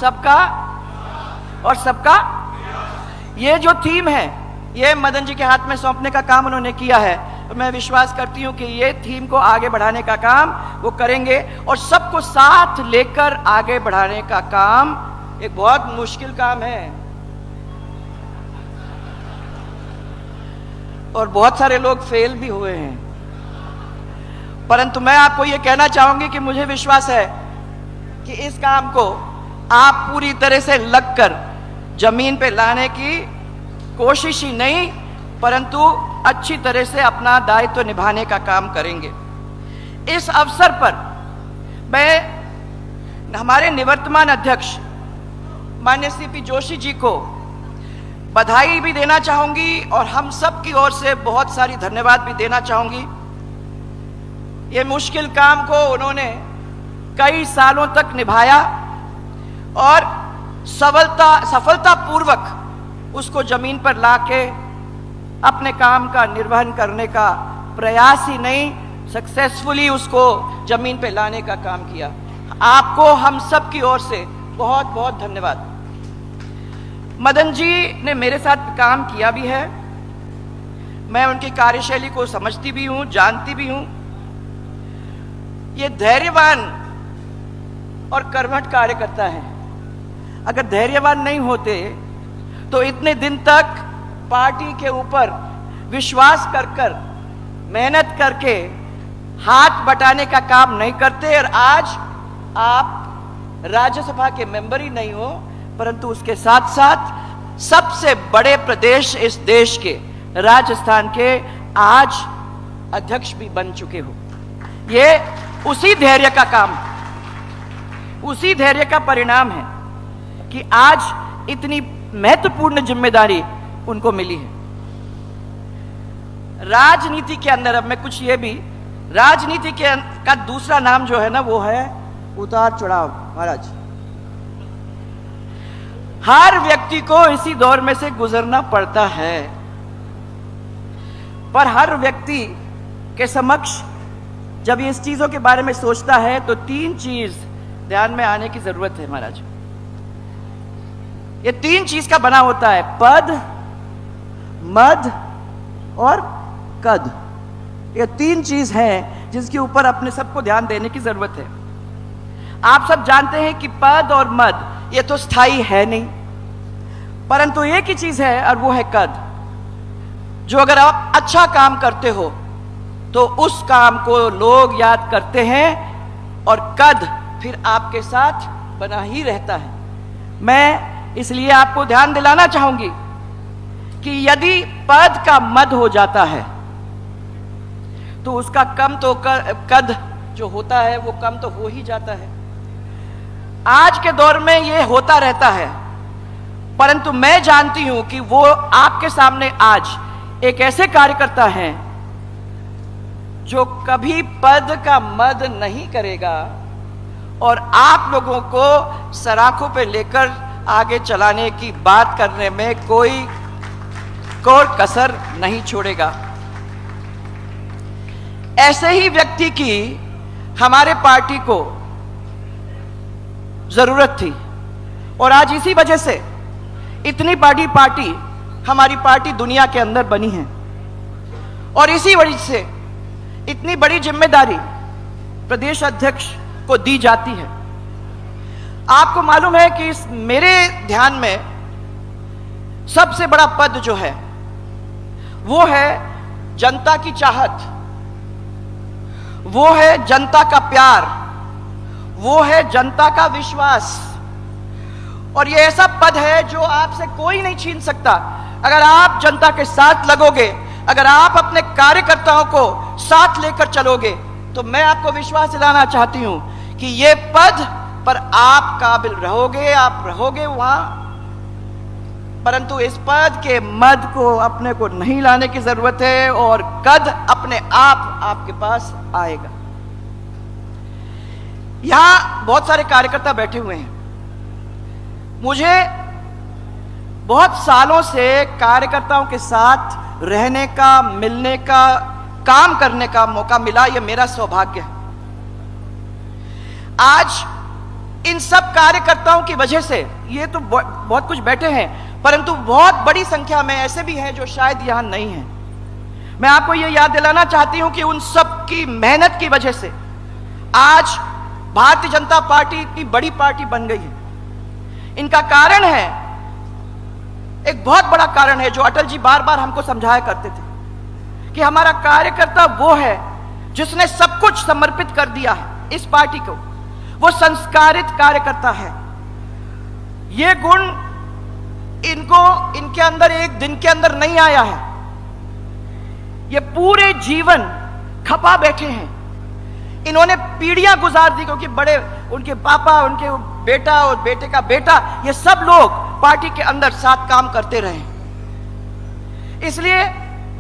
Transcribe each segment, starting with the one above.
सबका और सबका, ये जो थीम है ये मदन जी के हाथ में सौंपने का काम उन्होंने किया है। मैं विश्वास करती हूं कि ये थीम को आगे बढ़ाने का काम वो करेंगे और सबको साथ लेकर आगे बढ़ाने का काम एक बहुत मुश्किल काम है और बहुत सारे लोग फेल भी हुए हैं। परंतु मैं आपको ये कहना चाहूंगी कि मुझे विश्वास है कि इस काम को आप पूरी तरह से लगकर जमीन पे लाने की कोशिश ही नहीं परंतु अच्छी तरह से अपना दायित्व निभाने का काम करेंगे। इस अवसर पर मैं हमारे निवर्तमान अध्यक्ष माननीय सीपी जोशी जी को बधाई भी देना चाहूंगी और हम सब की ओर से बहुत सारी धन्यवाद भी देना चाहूंगी। ये मुश्किल काम को उन्होंने कई सालों तक निभाया और सफलतापूर्वक उसको जमीन पर लाके अपने काम का निर्वहन करने का प्रयास ही नहीं, सक्सेसफुली उसको जमीन पे लाने का काम किया। आपको हम सब की ओर से बहुत बहुत धन्यवाद। मदन जी ने मेरे साथ काम किया भी है, मैं उनकी कार्यशैली को समझती भी हूं, जानती भी हूं। ये धैर्यवान और कर्मठ कार्यकर्ता है। अगर धैर्यवान नहीं होते तो इतने दिन तक पार्टी के ऊपर विश्वास कर मेहनत करके हाथ बटाने का काम नहीं करते और आज आप राज्यसभा के मेंबर ही नहीं हो परंतु उसके साथ साथ सबसे बड़े प्रदेश इस देश के राजस्थान के आज अध्यक्ष भी बन चुके हो। ये उसी धैर्य का काम, उसी धैर्य का परिणाम है कि आज इतनी महत्वपूर्ण जिम्मेदारी उनको मिली है। राजनीति के अंदर अब मैं कुछ ये भी, राजनीति का दूसरा नाम जो है ना वो है उतार चढ़ाव। महाराज, हर व्यक्ति को इसी दौर में से गुजरना पड़ता है पर हर व्यक्ति के समक्ष जब ये इस चीजों के बारे में सोचता है तो तीन चीज ध्यान में आने की जरूरत है। महाराज, ये तीन चीज का बना होता है, पद, मद और कद। ये तीन चीज हैं जिसके ऊपर अपने सबको ध्यान देने की जरूरत है। आप सब जानते हैं कि पद और मद ये तो स्थायी है नहीं परंतु एक ही चीज है और वो है कद। जो अगर आप अच्छा काम करते हो तो उस काम को लोग याद करते हैं और कद फिर आपके साथ बना ही रहता है। मैं इसलिए आपको ध्यान दिलाना चाहूंगी कि यदि पद का मद हो जाता है तो उसका कम तो कद जो होता है वो कम तो हो ही जाता है। आज के दौर में ये होता रहता है परंतु मैं जानती हूं कि वो आपके सामने आज एक ऐसे कार्यकर्ता हैं जो कभी पद का मद नहीं करेगा और आप लोगों को सराखों पे लेकर आगे चलाने की बात करने में कोई कसर नहीं छोड़ेगा। ऐसे ही व्यक्ति की हमारे पार्टी को जरूरत थी और आज इसी वजह से इतनी बड़ी पार्टी हमारी पार्टी दुनिया के अंदर बनी है और इसी वजह से इतनी बड़ी जिम्मेदारी प्रदेश अध्यक्ष को दी जाती है। आपको मालूम है कि मेरे ध्यान में सबसे बड़ा पद जो है वो है जनता की चाहत, वो है जनता का प्यार, वो है जनता का विश्वास और ये ऐसा पद है जो आपसे कोई नहीं छीन सकता। अगर आप जनता के साथ लगोगे, अगर आप अपने कार्यकर्ताओं को साथ लेकर चलोगे तो मैं आपको विश्वास दिलाना चाहती हूं कि ये पद पर आप काबिल रहोगे, आप रहोगे वहां। परंतु इस पद के मद को अपने को नहीं लाने की जरूरत है और कद अपने आप आपके पास आएगा। यहां बहुत सारे कार्यकर्ता बैठे हुए हैं। मुझे बहुत सालों से कार्यकर्ताओं के साथ रहने का, मिलने का, काम करने का मौका मिला। यह मेरा सौभाग्य है। आज इन सब कार्यकर्ताओं की वजह से ये तो बहुत कुछ बैठे हैं, परंतु बहुत बड़ी संख्या में ऐसे भी हैं जो शायद यहां नहीं हैं। मैं आपको ये याद दिलाना चाहती हूं कि उन सब की मेहनत की वजह से आज भारतीय जनता पार्टी इतनी बड़ी पार्टी बन गई है। इनका कारण है, एक बहुत बड़ा कारण है जो अटल जी बार बार हमको समझाया करते थे कि हमारा कार्यकर्ता वो है जिसने सब कुछ समर्पित कर दिया है इस पार्टी को। वो संस्कारित कार्यकर्ता है। ये गुण इनके अंदर एक दिन के अंदर नहीं आया है। ये पूरे जीवन खपा बैठे हैं। इन्होंने पीढ़ियां गुजार दी, क्योंकि बड़े उनके पापा, उनके बेटा और बेटे का बेटा, ये सब लोग पार्टी के अंदर साथ काम करते रहे। इसलिए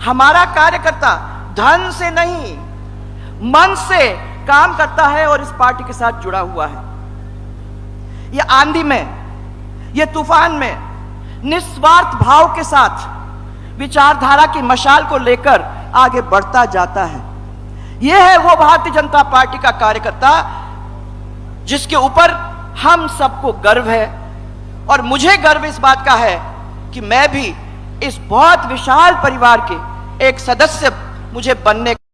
हमारा कार्यकर्ता धन से नहीं, मन से काम करता है और इस पार्टी के साथ जुड़ा हुआ है। ये आंधी में, ये तूफान में निस्वार्थ भाव के साथ विचारधारा की मशाल को लेकर आगे बढ़ता जाता है। यह है वो भारतीय जनता पार्टी का कार्यकर्ता जिसके ऊपर हम सबको गर्व है। और मुझे गर्व इस बात का है कि मैं भी इस बहुत विशाल परिवार के एक सदस्य मुझे बनने